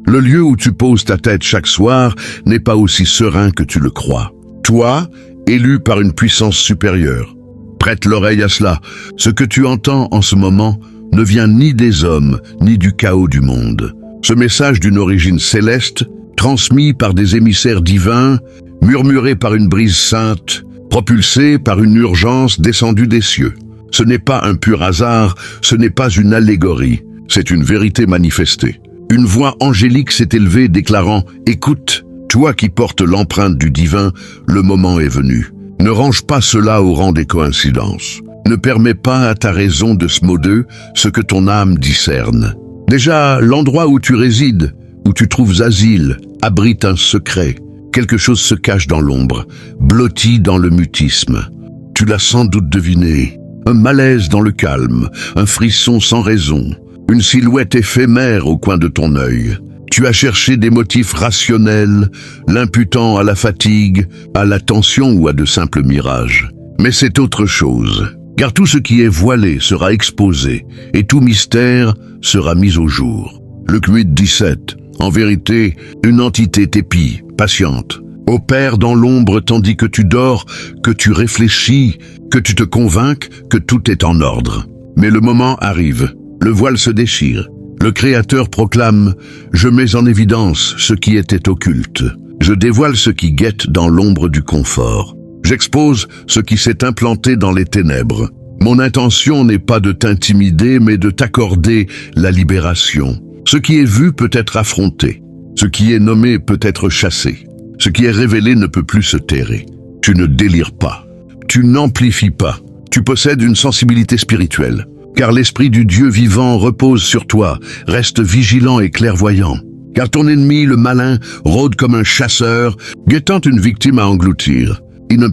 Le lieu où tu poses ta tête chaque soir n'est pas aussi serein que tu le crois. Toi, élu par une puissance supérieure, prête l'oreille à cela. Ce que tu entends en ce moment ne vient ni des hommes, ni du chaos du monde. Ce message d'une origine céleste, transmis par des émissaires divins, murmuré par une brise sainte, propulsé par une urgence descendue des cieux. Ce n'est pas un pur hasard, ce n'est pas une allégorie, c'est une vérité manifestée. Une voix angélique s'est élevée déclarant « Écoute, toi qui portes l'empreinte du divin, le moment est venu. Ne range pas cela au rang des coïncidences. Ne permets pas à ta raison de smodeux ce que ton âme discerne. Déjà, l'endroit où tu résides, où tu trouves asile, abrite un secret. Quelque chose se cache dans l'ombre, blotti dans le mutisme. Tu l'as sans doute deviné. Un malaise dans le calme, un frisson sans raison, une silhouette éphémère au coin de ton œil. Tu as cherché des motifs rationnels, l'imputant à la fatigue, à la tension ou à de simples mirages. Mais c'est autre chose, car tout ce qui est voilé sera exposé, et tout mystère sera mis au jour. Luc 8, 17. En vérité, une entité t'épie, patiente, opère dans l'ombre tandis que tu dors, que tu réfléchis, que tu te convainques que tout est en ordre. Mais le moment arrive, le voile se déchire. Le Créateur proclame « Je mets en évidence ce qui était occulte. Je dévoile ce qui guette dans l'ombre du confort. J'expose ce qui s'est implanté dans les ténèbres. Mon intention n'est pas de t'intimider, mais de t'accorder la libération. Ce qui est vu peut être affronté. Ce qui est nommé peut être chassé. Ce qui est révélé ne peut plus se terrer. Tu ne délires pas. Tu n'amplifies pas. Tu possèdes une sensibilité spirituelle. Car l'esprit du Dieu vivant repose sur toi. Reste vigilant et clairvoyant. Car ton ennemi, le malin, rôde comme un chasseur, guettant une victime à engloutir.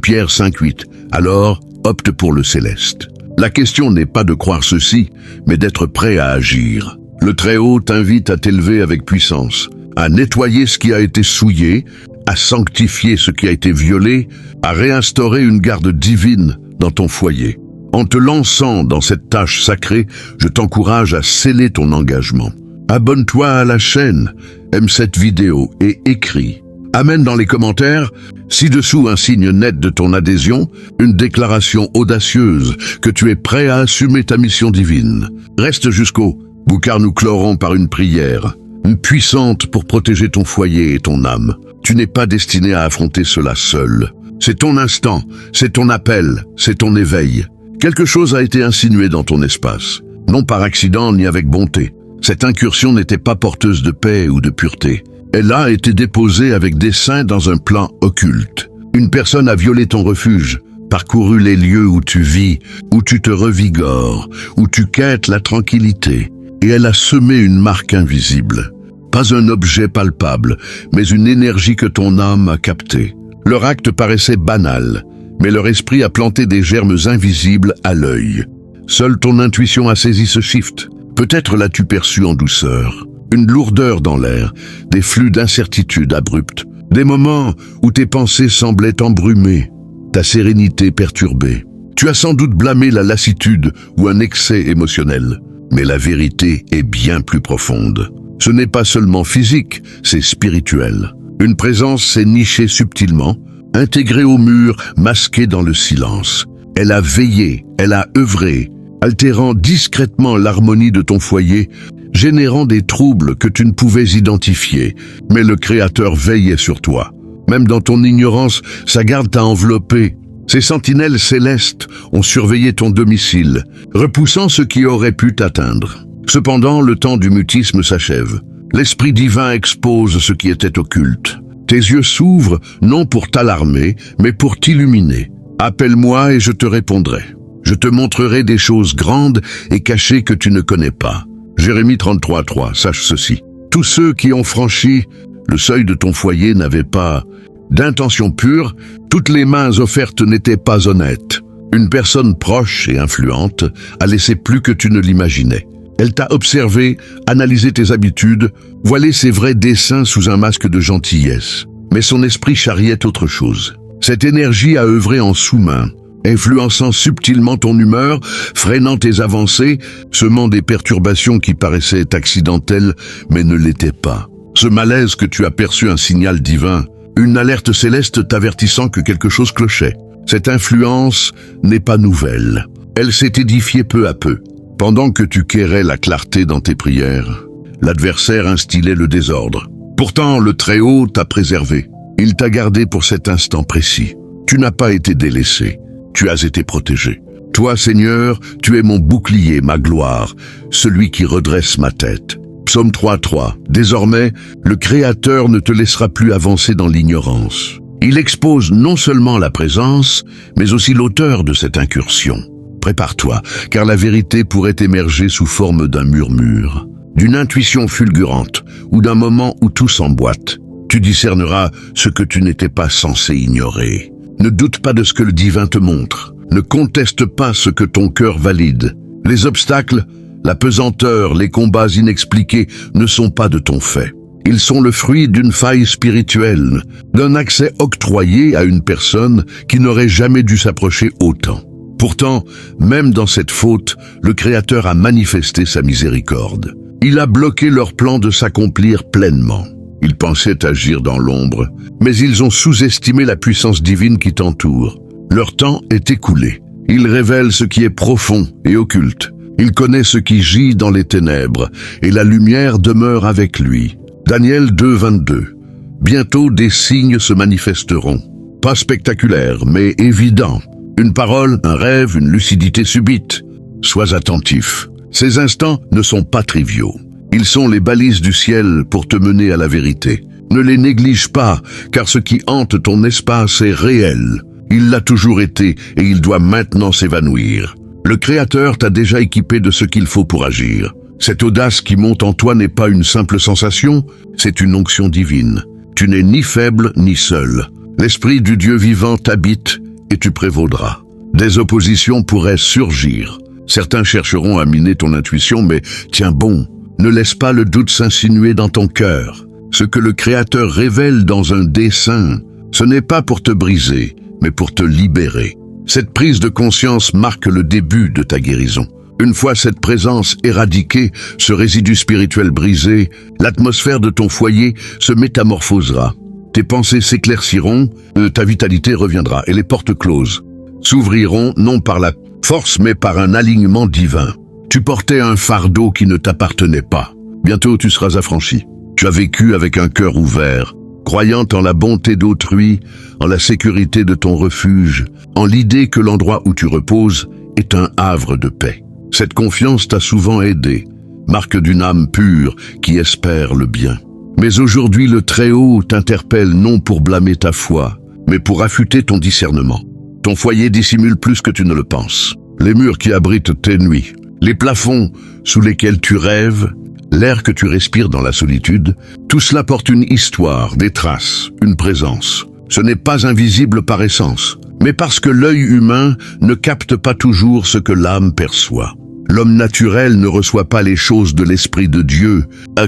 Pierre 5:8. Alors, opte pour le céleste. La question n'est pas de croire ceci, mais d'être prêt à agir. Le Très-Haut t'invite à t'élever avec puissance, à nettoyer ce qui a été souillé, à sanctifier ce qui a été violé, à réinstaurer une garde divine dans ton foyer. En te lançant dans cette tâche sacrée, je t'encourage à sceller ton engagement. Abonne-toi à la chaîne, aime cette vidéo et écris. Amène dans les commentaires, ci-dessous un signe net de ton adhésion, une déclaration audacieuse que tu es prêt à assumer ta mission divine. Reste jusqu'au bout car nous clorons par une prière, puissante pour protéger ton foyer et ton âme. Tu n'es pas destiné à affronter cela seul. C'est ton instant, c'est ton appel, c'est ton éveil. Quelque chose a été insinué dans ton espace, non par accident ni avec bonté. Cette incursion n'était pas porteuse de paix ou de pureté. Elle a été déposée avec dessein dans un plan occulte. Une personne a violé ton refuge, parcouru les lieux où tu vis, où tu te revigores, où tu quêtes la tranquillité, et elle a semé une marque invisible. Pas un objet palpable, mais une énergie que ton âme a captée. Leur acte paraissait banal, mais leur esprit a planté des germes invisibles à l'œil. Seule ton intuition a saisi ce shift. Peut-être l'as-tu perçu en douceur. Une lourdeur dans l'air, des flux d'incertitude abruptes, des moments où tes pensées semblaient embrumées, ta sérénité perturbée. Tu as sans doute blâmé la lassitude ou un excès émotionnel, mais la vérité est bien plus profonde. Ce n'est pas seulement physique, c'est spirituel. Une présence s'est nichée subtilement, intégrée au mur, masquée dans le silence. Elle a veillé, elle a œuvré, altérant discrètement l'harmonie de ton foyer, générant des troubles que tu ne pouvais identifier. Mais le Créateur veillait sur toi. Même dans ton ignorance, sa garde t'a enveloppé. Ces sentinelles célestes ont surveillé ton domicile, repoussant ce qui aurait pu t'atteindre. Cependant, le temps du mutisme s'achève. L'Esprit divin expose ce qui était occulte. Tes yeux s'ouvrent, non pour t'alarmer, mais pour t'illuminer. Appelle-moi et je te répondrai. Je te montrerai des choses grandes et cachées que tu ne connais pas. Jérémie 33:3, sache ceci. Tous ceux qui ont franchi le seuil de ton foyer n'avaient pas d'intention pure, toutes les mains offertes n'étaient pas honnêtes. Une personne proche et influente a laissé plus que tu ne l'imaginais. Elle t'a observé, analysé tes habitudes, voilé ses vrais desseins sous un masque de gentillesse. Mais son esprit charriait autre chose. Cette énergie a œuvré en sous-main, influençant subtilement ton humeur, freinant tes avancées, semant des perturbations qui paraissaient accidentelles mais ne l'étaient pas. Ce malaise que tu as perçu un signal divin, une alerte céleste t'avertissant que quelque chose clochait. Cette influence n'est pas nouvelle. Elle s'est édifiée peu à peu. Pendant que tu quérais la clarté dans tes prières, l'adversaire instillait le désordre. Pourtant, le Très-Haut t'a préservé. Il t'a gardé pour cet instant précis. Tu n'as pas été délaissé. Tu as été protégé. Toi, Seigneur, tu es mon bouclier, ma gloire, celui qui redresse ma tête. Psaume 3:3. Désormais, le Créateur ne te laissera plus avancer dans l'ignorance. Il expose non seulement la présence, mais aussi l'auteur de cette incursion. Prépare-toi, car la vérité pourrait émerger sous forme d'un murmure, d'une intuition fulgurante ou d'un moment où tout s'emboîte. Tu discerneras ce que tu n'étais pas censé ignorer. Ne doute pas de ce que le divin te montre. Ne conteste pas ce que ton cœur valide. Les obstacles, la pesanteur, les combats inexpliqués ne sont pas de ton fait. Ils sont le fruit d'une faille spirituelle, d'un accès octroyé à une personne qui n'aurait jamais dû s'approcher autant. Pourtant, même dans cette faute, le Créateur a manifesté sa miséricorde. Il a bloqué leur plan de s'accomplir pleinement. Ils pensaient agir dans l'ombre, mais ils ont sous-estimé la puissance divine qui t'entoure. Leur temps est écoulé. Il révèle ce qui est profond et occulte. Il connaît ce qui gît dans les ténèbres, et la lumière demeure avec lui. Daniel 2:22. Bientôt des signes se manifesteront. Pas spectaculaires, mais évidents. Une parole, un rêve, une lucidité subite. Sois attentif. Ces instants ne sont pas triviaux. Ils sont les balises du ciel pour te mener à la vérité. Ne les néglige pas, car ce qui hante ton espace est réel. Il l'a toujours été et il doit maintenant s'évanouir. Le Créateur t'a déjà équipé de ce qu'il faut pour agir. Cette audace qui monte en toi n'est pas une simple sensation, c'est une onction divine. Tu n'es ni faible ni seul. L'Esprit du Dieu vivant t'habite et tu prévaudras. Des oppositions pourraient surgir. Certains chercheront à miner ton intuition, mais tiens bon. Ne laisse pas le doute s'insinuer dans ton cœur. Ce que le Créateur révèle dans un dessein, ce n'est pas pour te briser, mais pour te libérer. Cette prise de conscience marque le début de ta guérison. Une fois cette présence éradiquée, ce résidu spirituel brisé, l'atmosphère de ton foyer se métamorphosera. Tes pensées s'éclairciront, ta vitalité reviendra et les portes closes s'ouvriront non par la force mais par un alignement divin. Tu portais un fardeau qui ne t'appartenait pas. Bientôt tu seras affranchi. Tu as vécu avec un cœur ouvert, croyant en la bonté d'autrui, en la sécurité de ton refuge, en l'idée que l'endroit où tu reposes est un havre de paix. Cette confiance t'a souvent aidé, marque d'une âme pure qui espère le bien. Mais aujourd'hui le Très-Haut t'interpelle non pour blâmer ta foi, mais pour affûter ton discernement. Ton foyer dissimule plus que tu ne le penses. Les murs qui abritent tes nuits, les plafonds sous lesquels tu rêves, l'air que tu respires dans la solitude, tout cela porte une histoire, des traces, une présence. Ce n'est pas invisible par essence, mais parce que l'œil humain ne capte pas toujours ce que l'âme perçoit. L'homme naturel ne reçoit pas les choses de l'Esprit de Dieu,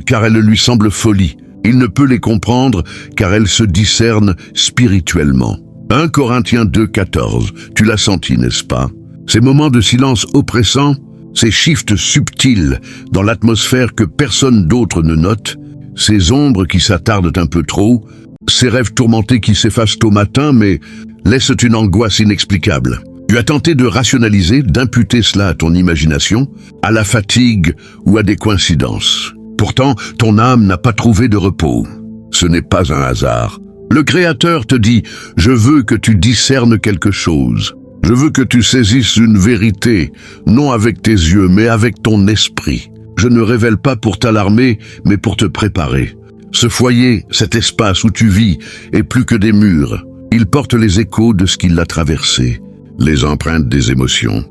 car elles lui semblent folie. Il ne peut les comprendre, car elles se discernent spirituellement. 1 Corinthiens 2:14, tu l'as senti, n'est-ce pas? Ces moments de silence oppressants, ces shifts subtils dans l'atmosphère que personne d'autre ne note, ces ombres qui s'attardent un peu trop, ces rêves tourmentés qui s'effacent au matin mais laissent une angoisse inexplicable. Tu as tenté de rationaliser, d'imputer cela à ton imagination, à la fatigue ou à des coïncidences. Pourtant, ton âme n'a pas trouvé de repos. Ce n'est pas un hasard. Le Créateur te dit « Je veux que tu discernes quelque chose. Je veux que tu saisisses une vérité, non avec tes yeux, mais avec ton esprit. Je ne révèle pas pour t'alarmer, mais pour te préparer. Ce foyer, cet espace où tu vis, est plus que des murs. Il porte les échos de ce qui l'a traversé, les empreintes des émotions,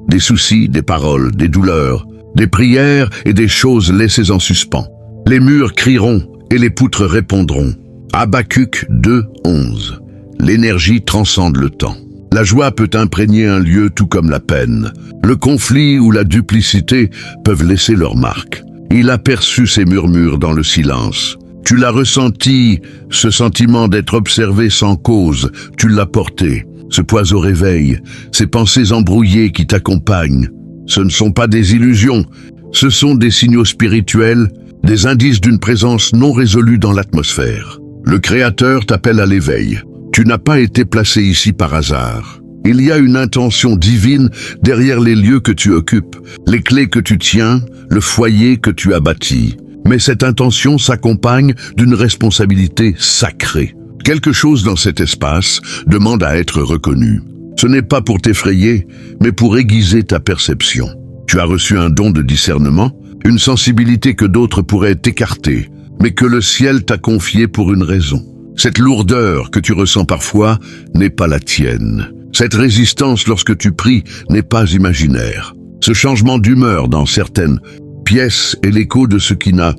des soucis, des paroles, des douleurs, des prières et des choses laissées en suspens. Les murs crieront et les poutres répondront. Habacuc 2:11. L'énergie transcende le temps. La joie peut imprégner un lieu tout comme la peine. Le conflit ou la duplicité peuvent laisser leur marque. Il a perçu ces murmures dans le silence. Tu l'as ressenti, ce sentiment d'être observé sans cause, tu l'as porté. Ce poids au réveil, ces pensées embrouillées qui t'accompagnent. Ce ne sont pas des illusions, ce sont des signaux spirituels, des indices d'une présence non résolue dans l'atmosphère. Le Créateur t'appelle à l'éveil. Tu n'as pas été placé ici par hasard. Il y a une intention divine derrière les lieux que tu occupes, les clés que tu tiens, le foyer que tu as bâti. Mais cette intention s'accompagne d'une responsabilité sacrée. Quelque chose dans cet espace demande à être reconnu. Ce n'est pas pour t'effrayer, mais pour aiguiser ta perception. Tu as reçu un don de discernement, une sensibilité que d'autres pourraient écarter, mais que le ciel t'a confiée pour une raison. Cette lourdeur que tu ressens parfois n'est pas la tienne. Cette résistance lorsque tu pries n'est pas imaginaire. Ce changement d'humeur dans certaines pièces est l'écho de ce qui n'a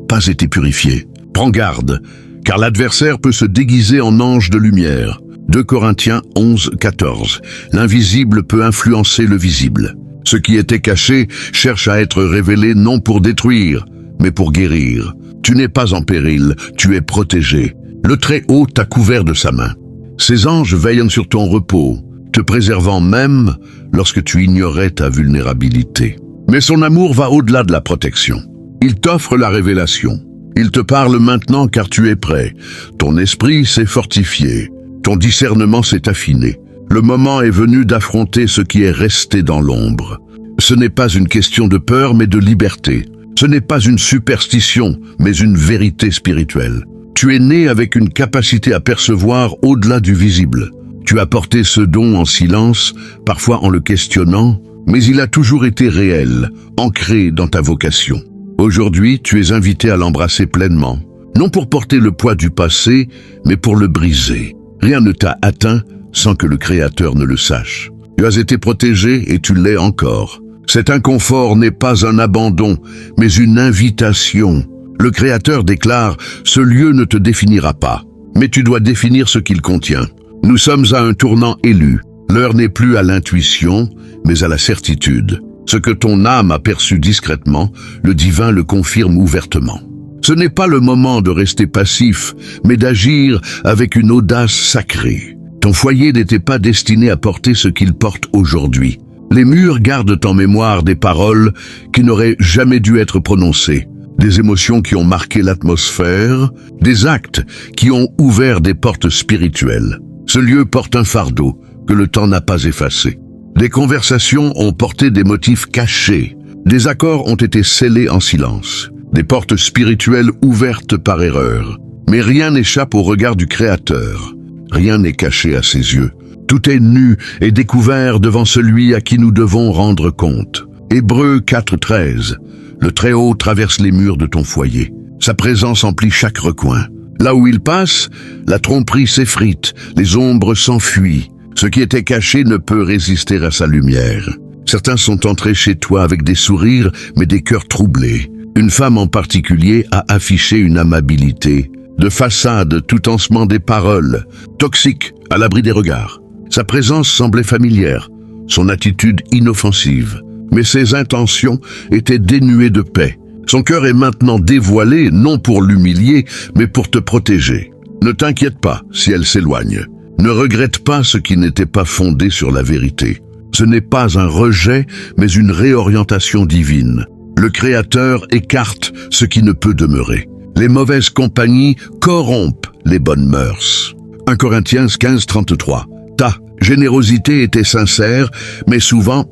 pas été purifié. Prends garde, car l'adversaire peut se déguiser en ange de lumière. 2 Corinthiens 11, 14. L'invisible peut influencer le visible. Ce qui était caché cherche à être révélé non pour détruire, mais pour guérir. Tu n'es pas en péril, tu es protégé. Le Très-Haut t'a couvert de sa main. Ses anges veillent sur ton repos, te préservant même lorsque tu ignorais ta vulnérabilité. Mais son amour va au-delà de la protection. Il t'offre la révélation. Il te parle maintenant car tu es prêt. Ton esprit s'est fortifié. Ton discernement s'est affiné. Le moment est venu d'affronter ce qui est resté dans l'ombre. Ce n'est pas une question de peur, mais de liberté. Ce n'est pas une superstition, mais une vérité spirituelle. Tu es né avec une capacité à percevoir au-delà du visible. Tu as porté ce don en silence, parfois en le questionnant, mais il a toujours été réel, ancré dans ta vocation. Aujourd'hui, tu es invité à l'embrasser pleinement, non pour porter le poids du passé, mais pour le briser. Rien ne t'a atteint sans que le Créateur ne le sache. Tu as été protégé et tu l'es encore. Cet inconfort n'est pas un abandon, mais une invitation. Le Créateur déclare « Ce lieu ne te définira pas, mais tu dois définir ce qu'il contient. » Nous sommes à un tournant élu. L'heure n'est plus à l'intuition, mais à la certitude. Ce que ton âme a perçu discrètement, le divin le confirme ouvertement. Ce n'est pas le moment de rester passif, mais d'agir avec une audace sacrée. Ton foyer n'était pas destiné à porter ce qu'il porte aujourd'hui. Les murs gardent en mémoire des paroles qui n'auraient jamais dû être prononcées, des émotions qui ont marqué l'atmosphère, des actes qui ont ouvert des portes spirituelles. Ce lieu porte un fardeau que le temps n'a pas effacé. Des conversations ont porté des motifs cachés, des accords ont été scellés en silence. Des portes spirituelles ouvertes par erreur. Mais rien n'échappe au regard du Créateur. Rien n'est caché à ses yeux. Tout est nu et découvert devant celui à qui nous devons rendre compte. Hébreux 4.13. Le Très-Haut traverse les murs de ton foyer. Sa présence emplit chaque recoin. Là où il passe, la tromperie s'effrite, les ombres s'enfuient. Ce qui était caché ne peut résister à sa lumière. Certains sont entrés chez toi avec des sourires, mais des cœurs troublés. Une femme en particulier a affiché une amabilité, de façade tout en semant des paroles, toxique, à l'abri des regards. Sa présence semblait familière, son attitude inoffensive, mais ses intentions étaient dénuées de paix. Son cœur est maintenant dévoilé, non pour l'humilier, mais pour te protéger. Ne t'inquiète pas si elle s'éloigne. Ne regrette pas ce qui n'était pas fondé sur la vérité. Ce n'est pas un rejet, mais une réorientation divine. Le Créateur écarte ce qui ne peut demeurer. Les mauvaises compagnies corrompent les bonnes mœurs. 1 Corinthiens 15.33. Ta générosité était sincère, mais souvent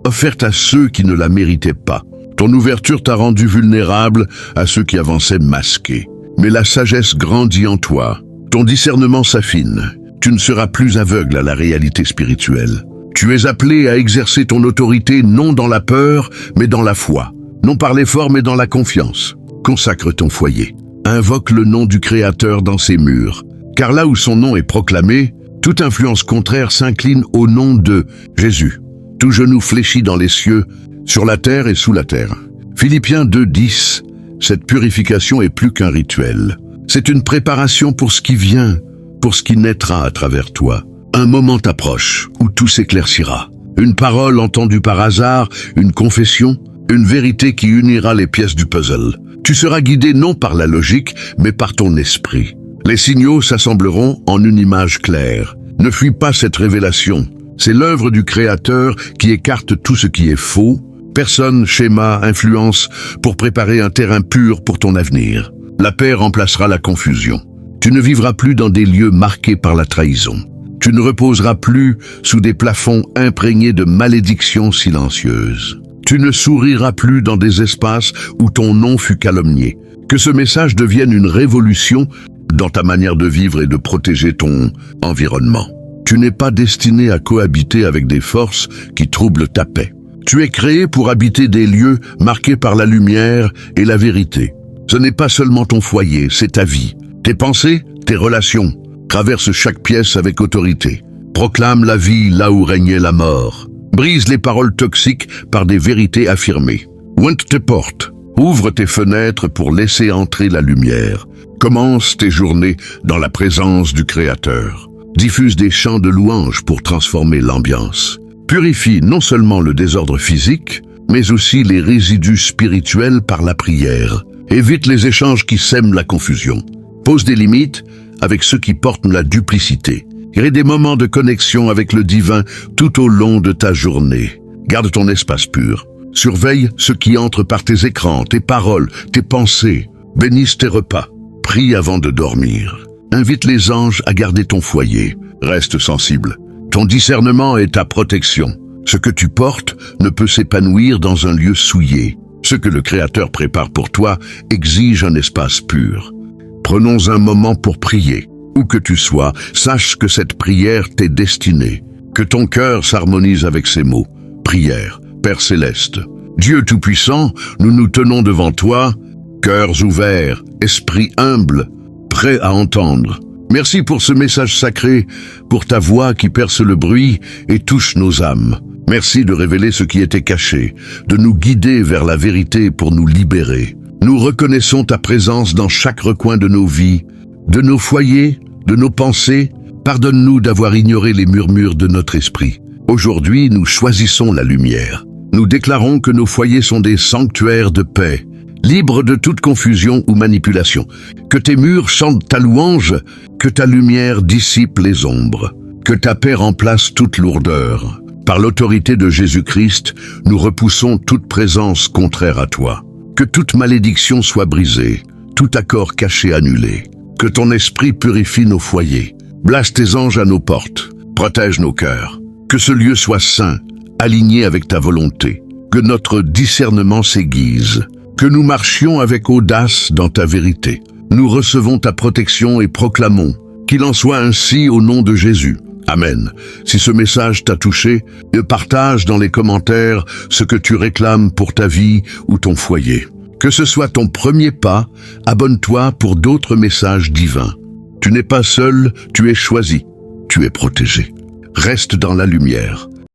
offerte à ceux qui ne la méritaient pas. Ton ouverture t'a rendu vulnérable à ceux qui avançaient masqués. Mais la sagesse grandit en toi. Ton discernement s'affine. Tu ne seras plus aveugle à la réalité spirituelle. Tu es appelé à exercer ton autorité non dans la peur, mais dans la foi. Non par l'effort, mais dans la confiance. Consacre ton foyer. Invoque le nom du Créateur dans ses murs. Car là où son nom est proclamé, toute influence contraire s'incline au nom de Jésus. Tout genou fléchit dans les cieux, sur la terre et sous la terre. Philippiens 2.10. Cette purification est plus qu'un rituel. C'est une préparation pour ce qui vient, pour ce qui naîtra à travers toi. Un moment approche où tout s'éclaircira. Une parole entendue par hasard, une confession, une vérité qui unira les pièces du puzzle. Tu seras guidé non par la logique, mais par ton esprit. Les signaux s'assembleront en une image claire. Ne fuis pas cette révélation. C'est l'œuvre du Créateur qui écarte tout ce qui est faux, Personne, schéma, influence pour préparer un terrain pur pour ton avenir. La paix remplacera la confusion. Tu ne vivras plus dans des lieux marqués par la trahison. Tu ne reposeras plus sous des plafonds imprégnés de malédictions silencieuses. Tu ne souriras plus dans des espaces où ton nom fut calomnié. Que ce message devienne une révolution dans ta manière de vivre et de protéger ton environnement. Tu n'es pas destiné à cohabiter avec des forces qui troublent ta paix. Tu es créé pour habiter des lieux marqués par la lumière et la vérité. Ce n'est pas seulement ton foyer, c'est ta vie. Tes pensées, tes relations. Traverse chaque pièce avec autorité. Proclame la vie là où régnait la mort. Brise les paroles toxiques par des vérités affirmées. Ouvre tes portes. Ouvre tes fenêtres pour laisser entrer la lumière. Commence tes journées dans la présence du Créateur. Diffuse des chants de louanges pour transformer l'ambiance. Purifie non seulement le désordre physique, mais aussi les résidus spirituels par la prière. Évite les échanges qui sèment la confusion. Pose des limites avec ceux qui portent la duplicité. Crée des moments de connexion avec le divin tout au long de ta journée. Garde ton espace pur. Surveille ce qui entre par tes écrans, tes paroles, tes pensées. Bénisse tes repas. Prie avant de dormir. Invite les anges à garder ton foyer. Reste sensible. Ton discernement est ta protection. Ce que tu portes ne peut s'épanouir dans un lieu souillé. Ce que le Créateur prépare pour toi exige un espace pur. Prenons un moment pour prier. Où que tu sois, sache que cette prière t'est destinée. Que ton cœur s'harmonise avec ces mots. Prière, Père Céleste. Dieu Tout-Puissant, nous nous tenons devant toi, cœurs ouverts, esprits humbles, prêts à entendre. Merci pour ce message sacré, pour ta voix qui perce le bruit et touche nos âmes. Merci de révéler ce qui était caché, de nous guider vers la vérité pour nous libérer. Nous reconnaissons ta présence dans chaque recoin de nos vies, de nos foyers, de nos pensées. Pardonne-nous d'avoir ignoré les murmures de notre esprit. Aujourd'hui, nous choisissons la lumière. Nous déclarons que nos foyers sont des sanctuaires de paix, libres de toute confusion ou manipulation. Que tes murs chantent ta louange, que ta lumière dissipe les ombres, que ta paix remplace toute lourdeur. Par l'autorité de Jésus-Christ, nous repoussons toute présence contraire à toi. Que toute malédiction soit brisée, tout accord caché annulé. Que ton esprit purifie nos foyers. Place tes anges à nos portes. Protège nos cœurs. Que ce lieu soit saint, aligné avec ta volonté. Que notre discernement s'aiguise. Que nous marchions avec audace dans ta vérité. Nous recevons ta protection et proclamons qu'il en soit ainsi au nom de Jésus. Amen. Si ce message t'a touché, partage dans les commentaires ce que tu réclames pour ta vie ou ton foyer. Que ce soit ton premier pas, abonne-toi pour d'autres messages divins. Tu n'es pas seul, tu es choisi, tu es protégé. Reste dans la lumière.